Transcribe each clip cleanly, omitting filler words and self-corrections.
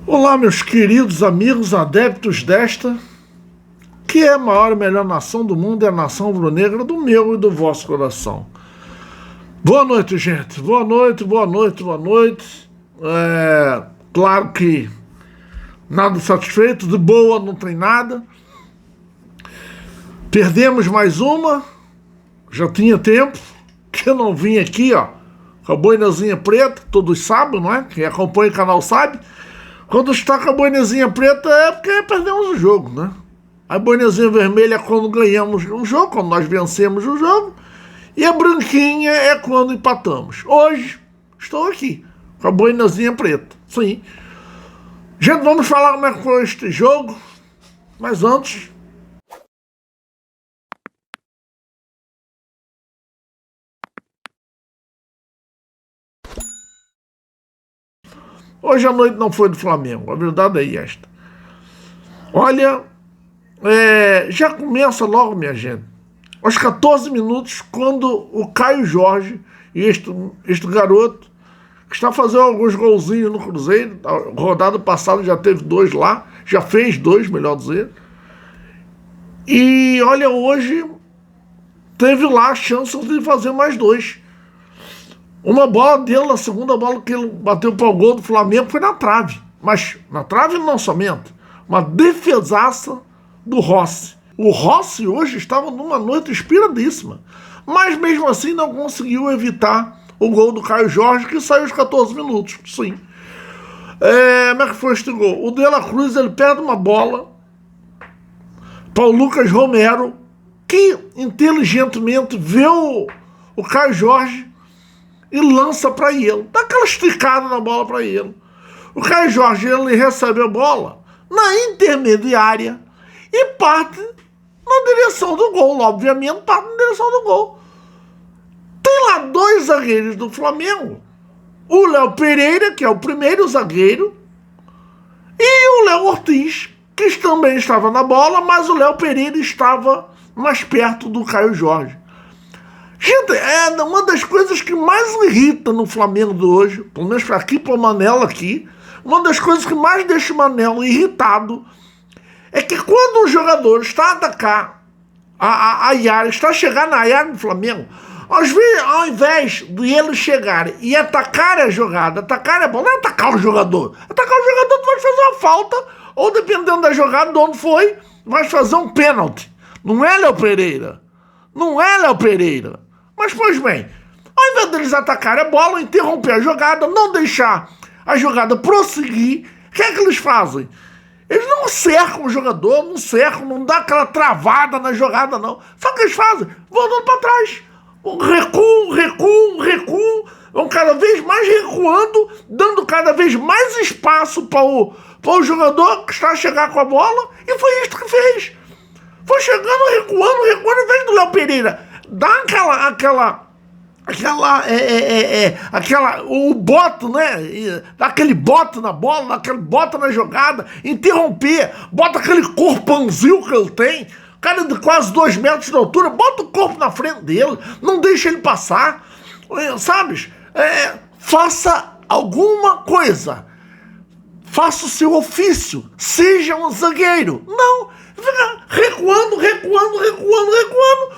Olá, meus queridos amigos adeptos desta, que é a maior e melhor nação do mundo, é a nação rubro-negra do meu e do vosso coração. Boa noite, gente. Boa noite. Claro que nada satisfeito, de boa não tem nada. Perdemos mais uma, já tinha tempo que eu não vim aqui, ó, com a boinazinha preta, todos sabem, não é? Quem acompanha o canal sabe. Quando está com a boinazinha preta é porque perdemos o jogo, né? A boinazinha vermelha é quando ganhamos um jogo, quando nós vencemos o jogo. E a branquinha é quando empatamos. Hoje estou aqui com a boinazinha preta, sim. Gente, vamos falar como é que foi este jogo. Mas antes... Hoje a noite não foi do Flamengo, a verdade é esta. Olha, já começa logo, minha gente, aos 14 minutos, quando o Caio Jorge, este garoto, que está fazendo alguns golzinhos no Cruzeiro, a rodada passada já teve 2 lá, já fez 2, melhor dizer, e olha, hoje teve lá a chance de fazer mais 2. Uma bola dele, a segunda bola que ele bateu para o gol do Flamengo foi na trave. Mas na trave não somente. Uma defesaça do Rossi. O Rossi hoje estava numa noite inspiradíssima. Mas mesmo assim não conseguiu evitar o gol do Caio Jorge, que saiu aos 14 minutos. Sim. Como é que foi este gol? O De La Cruz, ele perde uma bola para o Lucas Romero, que inteligentemente vê o Caio Jorge e lança para ele. Dá aquela esticada na bola para ele. O Caio Jorge, ele recebe a bola na intermediária e parte na direção do gol. Obviamente, parte na direção do gol. Tem lá 2 zagueiros do Flamengo. O Léo Pereira, que é o primeiro zagueiro, e o Léo Ortiz, que também estava na bola, mas o Léo Pereira estava mais perto do Caio Jorge. Gente, uma das coisas que mais irrita no Flamengo de hoje, pelo menos para aqui, para o Manel aqui, uma das coisas que mais deixa o Manel irritado é que quando o jogador está a atacar a área, está a chegar na área do Flamengo, ao invés de ele chegar e atacar a jogada, atacar a bola, não é atacar o jogador. Atacar o jogador, tu vai fazer uma falta, ou dependendo da jogada, de onde foi, vai fazer um pênalti. Não é Léo Pereira. Mas, pois bem, ao invés deles atacarem a bola, interromper a jogada, não deixar a jogada prosseguir, o que é que eles fazem? Eles não cercam o jogador, não dá aquela travada na jogada, não. Sabe o que eles fazem? Vão dando para trás. Recuam, vão cada vez mais recuando, dando cada vez mais espaço para o jogador que está a chegar com a bola, e foi isso que fez. Foi chegando, recuando, em vez do Léo Pereira dá o bote, né? Dá aquele bote na bola, dá aquele bote na jogada, interromper, bota aquele corpãozinho que ele tem, cara de quase 2 metros de altura, bota o corpo na frente dele, não deixa ele passar, sabes? Faça alguma coisa, faça o seu ofício, seja um zagueiro, não. Fica recuando.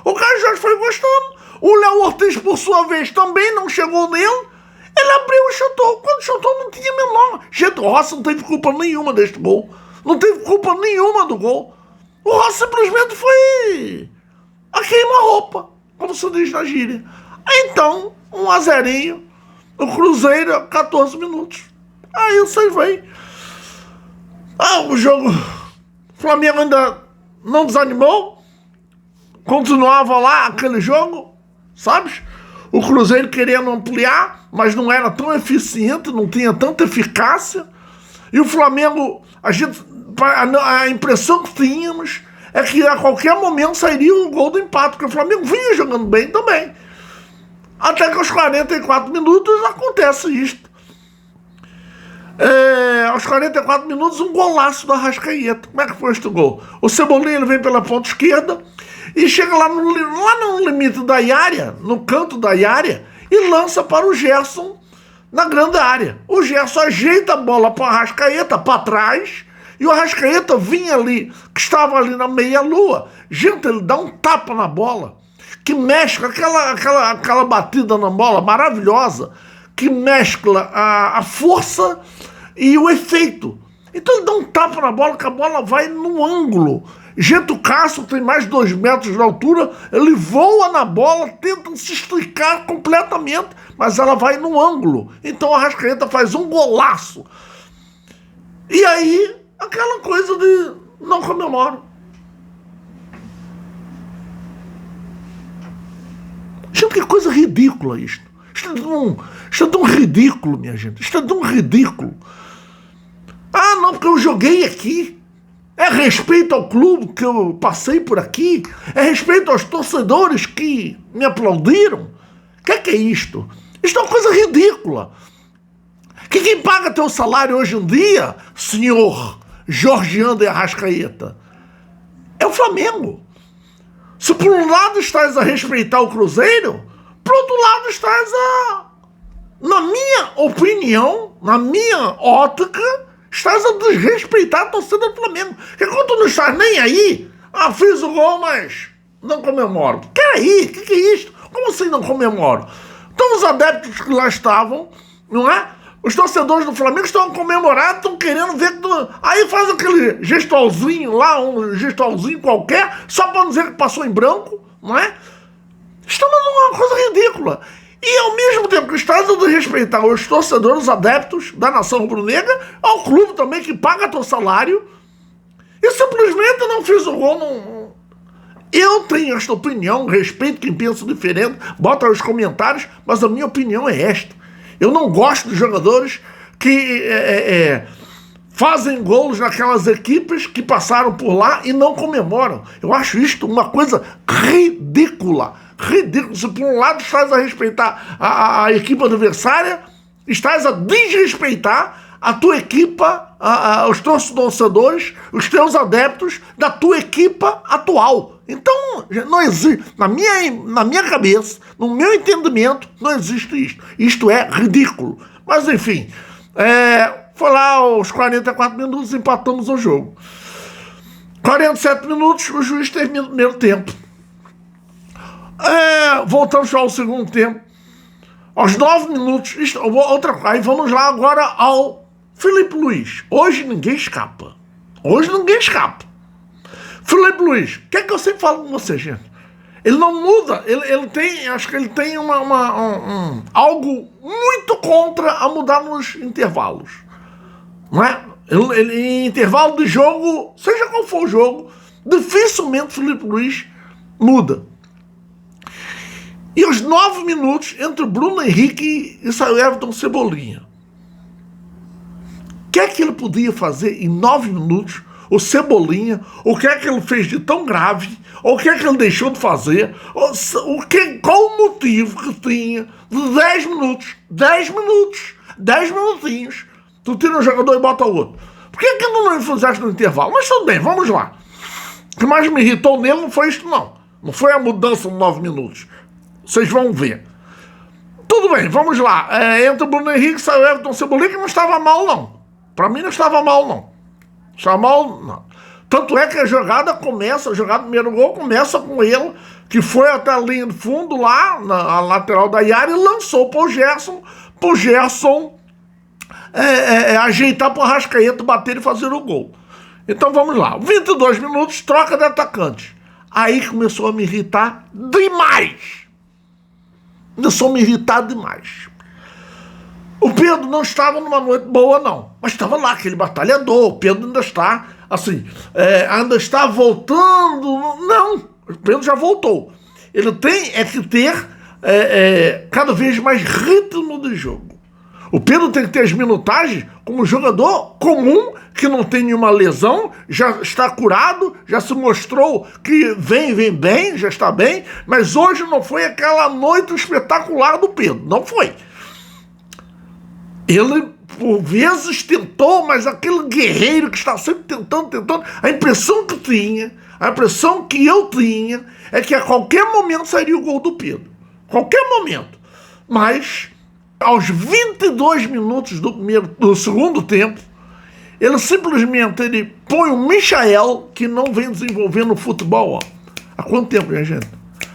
O Caio Jorge foi gostando. O Léo Ortiz, por sua vez, também não chegou nele. Ele abriu e chutou. Quando chutou, não tinha menor. Gente, o Rossi não teve culpa nenhuma deste gol. Não teve culpa nenhuma do gol. O Rossi simplesmente foi a queima-roupa, como se diz na gíria. Então, 1-0. O Cruzeiro, 14 minutos. Aí vocês veem. O jogo... O Flamengo ainda não desanimou, continuava lá aquele jogo, sabes? O Cruzeiro querendo ampliar, mas não era tão eficiente, não tinha tanta eficácia. E o Flamengo, a impressão que tínhamos é que a qualquer momento sairia o gol do empate, porque o Flamengo vinha jogando bem também. Até que aos 44 minutos acontece isto. Aos 44 minutos, um golaço do Arrascaeta. Como é que foi este gol? O Cebolinha ele vem pela ponta esquerda e chega lá no limite da área, no canto da área, e lança para o Gerson na grande área. O Gerson ajeita a bola para o Arrascaeta para trás, e o Arrascaeta vinha ali, que estava ali na meia-lua. Gente, ele dá um tapa na bola, que mescla aquela batida na bola maravilhosa, que mescla a força e o efeito. Então ele dá um tapa na bola, que a bola vai no ângulo. Gente, o Cássio tem mais de 2 metros de altura, ele voa na bola, tenta se esticar completamente, mas ela vai no ângulo. Então o Arrascaeta faz um golaço. E aí, aquela coisa de não comemoro. Gente, que coisa ridícula isto. Isto é de um ridículo, minha gente. Isto é de um ridículo. Ah, não, porque eu joguei aqui. É respeito ao clube que eu passei por aqui. É respeito aos torcedores que me aplaudiram. O que é isto? Isto é uma coisa ridícula. Que quem paga teu salário hoje em dia, senhor Jorge Ander Arrascaeta, é o Flamengo. Se por um lado estás a respeitar o Cruzeiro, por outro lado estás na minha opinião, na minha ótica, estás a desrespeitar a torcida do Flamengo. Porque quando tu não estás nem aí, fiz o gol, mas não comemoro. Peraí, o que é isto? Como assim não comemoro? Então os adeptos que lá estavam, não é? Os torcedores do Flamengo estão comemorando, estão querendo ver que tu... Aí faz aquele gestualzinho lá, um gestualzinho qualquer, só para não dizer que passou em branco, não é? Estamos numa coisa ridícula. E ao mesmo tempo que estás a desrespeitar os torcedores, os adeptos da nação rubro-negra, ao clube também que paga teu salário, e simplesmente não fiz o gol. Não... Eu tenho esta opinião, respeito quem pensa diferente, bota nos comentários, mas a minha opinião é esta. Eu não gosto de jogadores que fazem gols naquelas equipes que passaram por lá e não comemoram. Eu acho isto uma coisa ridícula. Ridículo. Se por um lado estás a respeitar a equipe adversária, estás a desrespeitar a tua equipa, os teus torcedores, os teus adeptos da tua equipa atual. Então, não existe, na minha cabeça, no meu entendimento, não existe isto. Isto é ridículo. Mas, enfim, foi lá aos 44 minutos, empatamos o jogo. 47 minutos, o juiz termina o primeiro tempo. Voltamos ao segundo tempo. Aos 9 minutos, outra coisa, aí vamos lá agora ao Filipe Luís. Hoje ninguém escapa. Filipe Luís, o que é que eu sempre falo com você, gente? Ele não muda, ele tem, acho que ele tem algo muito contra a mudar nos intervalos. Não é? Ele, em intervalo de jogo, seja qual for o jogo, dificilmente Filipe Luís muda. E aos 9 minutos, entre Bruno Henrique e saiu Everton Cebolinha. O que é que ele podia fazer em 9 minutos? O Cebolinha, o que é que ele fez de tão grave? Ou o que é que ele deixou de fazer? Qual o motivo que tinha de 10 minutos? 10 minutinhos. Tu tira um jogador e bota o outro. Por que não fizeste no intervalo? Mas tudo bem, vamos lá. O que mais me irritou nele não foi isto, não. Não foi a mudança de 9 minutos. Vocês vão ver. Tudo bem, vamos lá. Entra o Bruno Henrique, saiu Everton Cebolinha, que não estava mal, não. Para mim não estava mal, não. Estava mal, não. Tanto é que a jogada do primeiro gol começa com ele, que foi até a linha de fundo lá, na lateral da área, e lançou para o Gerson ajeitar para o Arrascaeta bater e fazer o gol. Então vamos lá. 22 minutos, troca de atacante. Aí começou a me irritar demais. O Pedro não estava numa noite boa, não. Mas estava lá, aquele batalhador. O Pedro ainda está, assim, ainda está voltando. Não, o Pedro já voltou. Ele tem que ter cada vez mais ritmo de jogo. O Pedro tem que ter as minutagens como jogador comum, que não tem nenhuma lesão, já está curado, já se mostrou que vem bem, já está bem, mas hoje não foi aquela noite espetacular do Pedro, não foi. Ele por vezes tentou, mas aquele guerreiro que está sempre tentando, a impressão que eu tinha é que a qualquer momento sairia o gol do Pedro. Qualquer momento. Mas, aos 22 minutos do segundo tempo, ele simplesmente põe o Michael, que não vem desenvolvendo o futebol. Ó. Há quanto tempo, minha gente?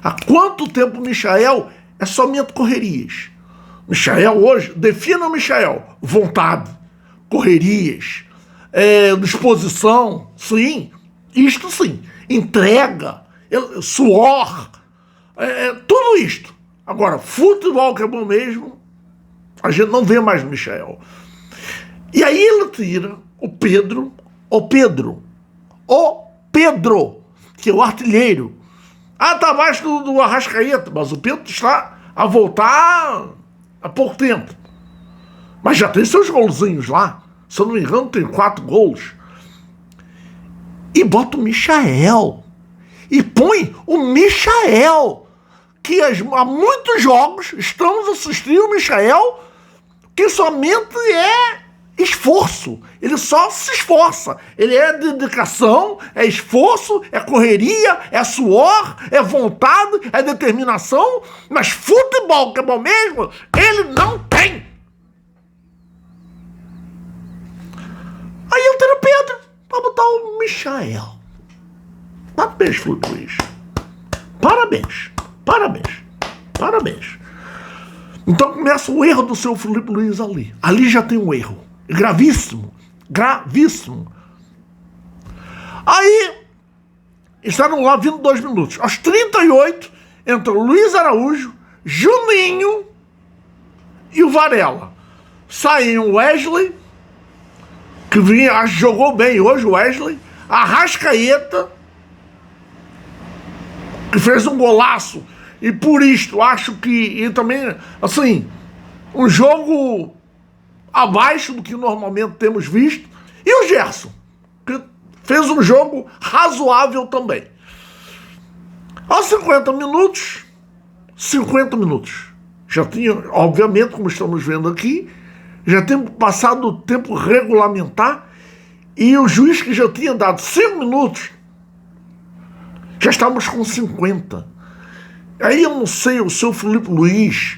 Há quanto tempo o Michael é somente correrias? Michael hoje, defina o Michael: vontade, correrias, disposição, sim, isto sim, entrega, suor, tudo isto. Agora, futebol que é bom mesmo, a gente não vê mais no Michael. E aí ele tira o Pedro, que é o artilheiro. Tá abaixo do Arrascaeta, mas o Pedro está a voltar há pouco tempo. Mas já tem seus golzinhos lá. Se eu não me engano, tem 4 gols. E bota o Michael. E põe o Michael. Que há muitos jogos estamos assistindo o Michael, que somente é esforço. Ele só se esforça. Ele é dedicação, é esforço, é correria, é suor, é vontade, é determinação. Mas futebol, que é bom mesmo, ele não tem. Aí eu tenho o Pedro para botar o Michael. Parabéns, Felipe Luiz. Parabéns. Então começa o erro do seu Felipe Luiz ali. Ali já tem um erro. Gravíssimo. Aí, estavam lá 22 minutos. Aos 38, entra o Luiz Araújo, Juninho e o Varela. Saem o Wesley, que jogou bem hoje o Wesley, a Arrascaeta, que fez um golaço, e por isto acho que, e também, assim, um jogo abaixo do que normalmente temos visto, e o Gerson, que fez um jogo razoável também. Aos 50 minutos, já tinha, obviamente, como estamos vendo aqui, já temos passado o tempo regulamentar, e o juiz, que já tinha dado 5 minutos, já estávamos com 50. Aí eu não sei, o seu Felipe Luiz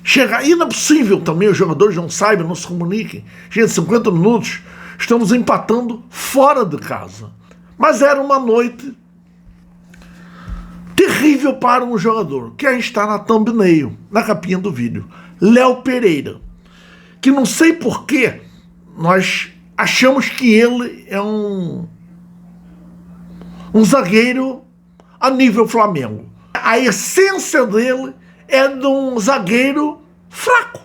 chega, e não é possível também, os jogadores não saibam, não se comuniquem. Gente, 50 minutos, estamos empatando fora de casa. Mas era uma noite terrível para um jogador, que aí está na thumbnail, na capinha do vídeo. Léo Pereira, que não sei porquê, nós achamos que ele é um zagueiro a nível Flamengo. A essência dele é de um zagueiro fraco.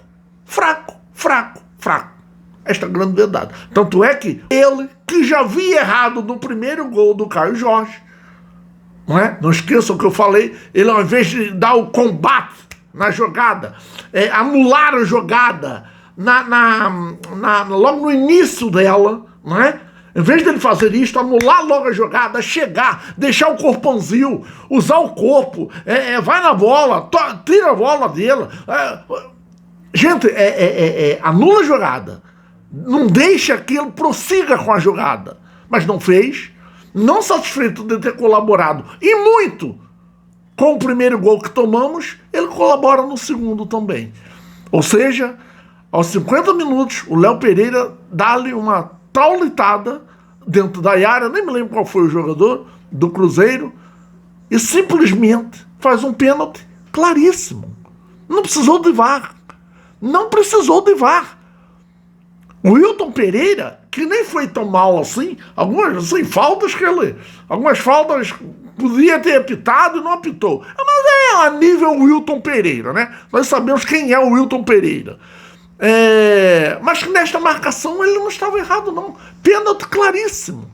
Esta é a grande verdade. Tanto é que ele, que já havia errado no primeiro gol do Caio Jorge, não esqueçam que eu falei, ele ao invés de dar o combate na jogada, anular a jogada logo no início dela, em vez dele fazer isso, anular logo a jogada, chegar, deixar o corpãozinho, usar o corpo, vai na bola, tira a bola dele. Gente, anula a jogada. Não deixa que ele prossiga com a jogada. Mas não fez, não satisfeito de ter colaborado, e muito, com o primeiro gol que tomamos, ele colabora no segundo também. Ou seja, aos 50 minutos, o Léo Pereira dá-lhe uma traulitada dentro da área, nem me lembro qual foi o jogador do Cruzeiro, e simplesmente faz um pênalti claríssimo. Não precisou de VAR. O Wilton Pereira, que nem foi tão mal assim, algumas faltas podia ter apitado e não apitou. Mas a nível Wilton Pereira, Nós sabemos quem é o Wilton Pereira. Mas nesta marcação ele não estava errado, não. Pênalti claríssimo.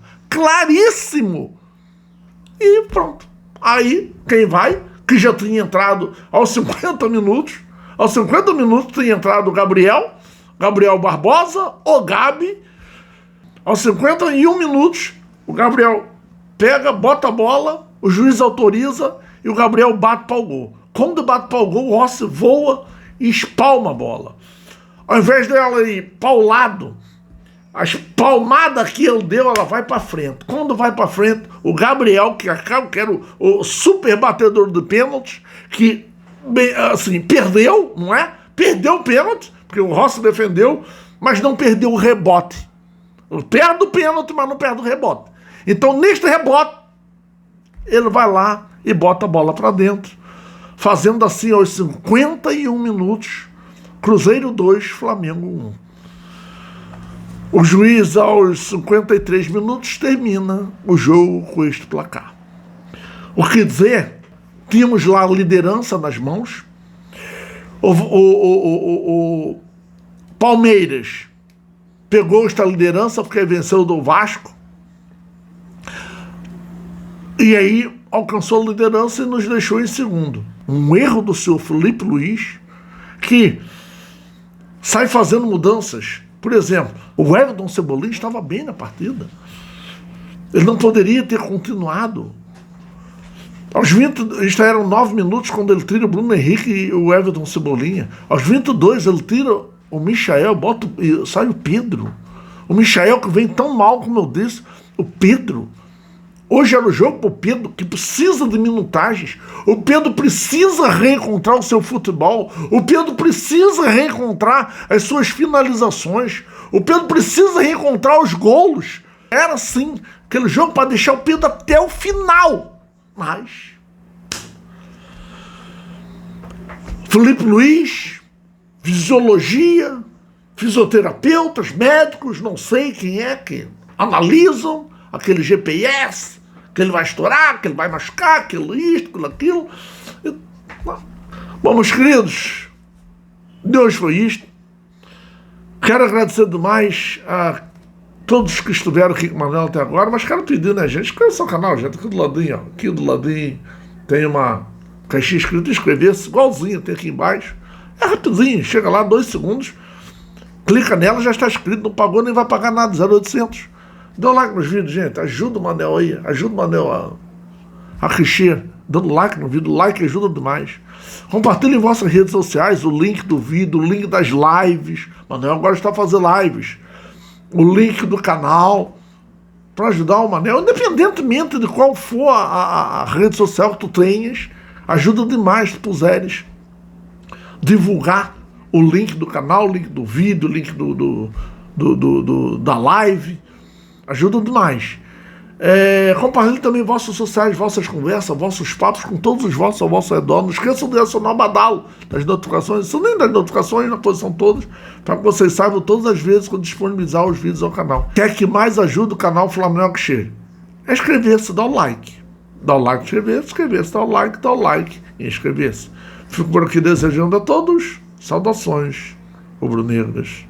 E pronto. Aí, quem vai, que já tinha entrado aos 50 minutos, tinha entrado o Gabriel Barbosa, o Gabi. Aos 51 minutos, o Gabriel pega, bota a bola, o juiz autoriza e o Gabriel bate para o gol. Quando bate para o gol, o Rossi voa e espalma a bola. Ao invés dela ir paulado, as palmadas que ele deu, ela vai para frente. Quando vai para frente, o Gabriel, que era o super batedor de pênalti, que assim, perdeu, não é? Perdeu o pênalti, porque o Rossi defendeu, mas não perdeu o rebote. Perde o pênalti, mas não perde o rebote. Então, neste rebote, ele vai lá e bota a bola para dentro, fazendo assim aos 51 minutos, Cruzeiro 2, Flamengo 1. O juiz, aos 53 minutos, termina o jogo com este placar. O que dizer, tínhamos lá a liderança nas mãos. O Palmeiras pegou esta liderança porque venceu do Vasco. E aí alcançou a liderança e nos deixou em segundo. Um erro do senhor Felipe Luiz, que sai fazendo mudanças. Por exemplo, o Everton Cebolinha estava bem na partida. Ele não poderia ter continuado. Aos 20, isto eram 9 minutos quando ele tira o Bruno Henrique e o Everton Cebolinha. Aos 22 ele tira o Michael, sai o Pedro. O Michael que vem tão mal como eu disse. O Pedro. Hoje era o jogo para o Pedro, que precisa de minutagens. O Pedro precisa reencontrar o seu futebol. O Pedro precisa reencontrar as suas finalizações. O Pedro precisa reencontrar os golos. Era sim aquele jogo para deixar o Pedro até o final. Mas Felipe Luiz, fisiologia, fisioterapeutas, médicos, não sei quem é que analisam aquele GPS, que ele vai estourar, que ele vai machucar, aquilo isto, aquilo. Bom, meus queridos, Deus foi isto. Quero agradecer demais a todos que estiveram aqui com o Manuel até agora, mas quero pedir, né, gente, inscreva-se no canal, gente, aqui do ladinho, ó. Aqui do ladinho tem uma caixinha escrita, inscrever-se, igualzinho, tem aqui embaixo. É rapidinho, chega lá, 2 segundos, clica nela, já está escrito, não pagou, nem vai pagar nada, 0800. Dê um like nos vídeos, gente, ajuda o Manel aí, ajuda o Manel a crescer, dando like no vídeo, like ajuda demais. Compartilhem em vossas redes sociais o link do vídeo, o link das lives. Manel agora está fazendo lives. O link do canal para ajudar o Manel, independentemente de qual for a rede social que tu tenhas, ajuda demais se puseres divulgar o link do canal, o link do vídeo, o link da live, ajuda demais. Compartilhe também vossas sociais, vossas conversas, vossos papos com todos os vossos ao vosso redor. Não esqueçam de acionar o badalo das notificações, isso nem das notificações na posição todas, para que vocês saibam todas as vezes quando disponibilizar os vídeos ao canal. Quer que mais ajude o canal Flamengo que chegue? É inscrever-se, dar o like. Dar o like, inscrever-se, dar o like e inscrever-se. Fico por aqui desejando a todos saudações rubro-negras.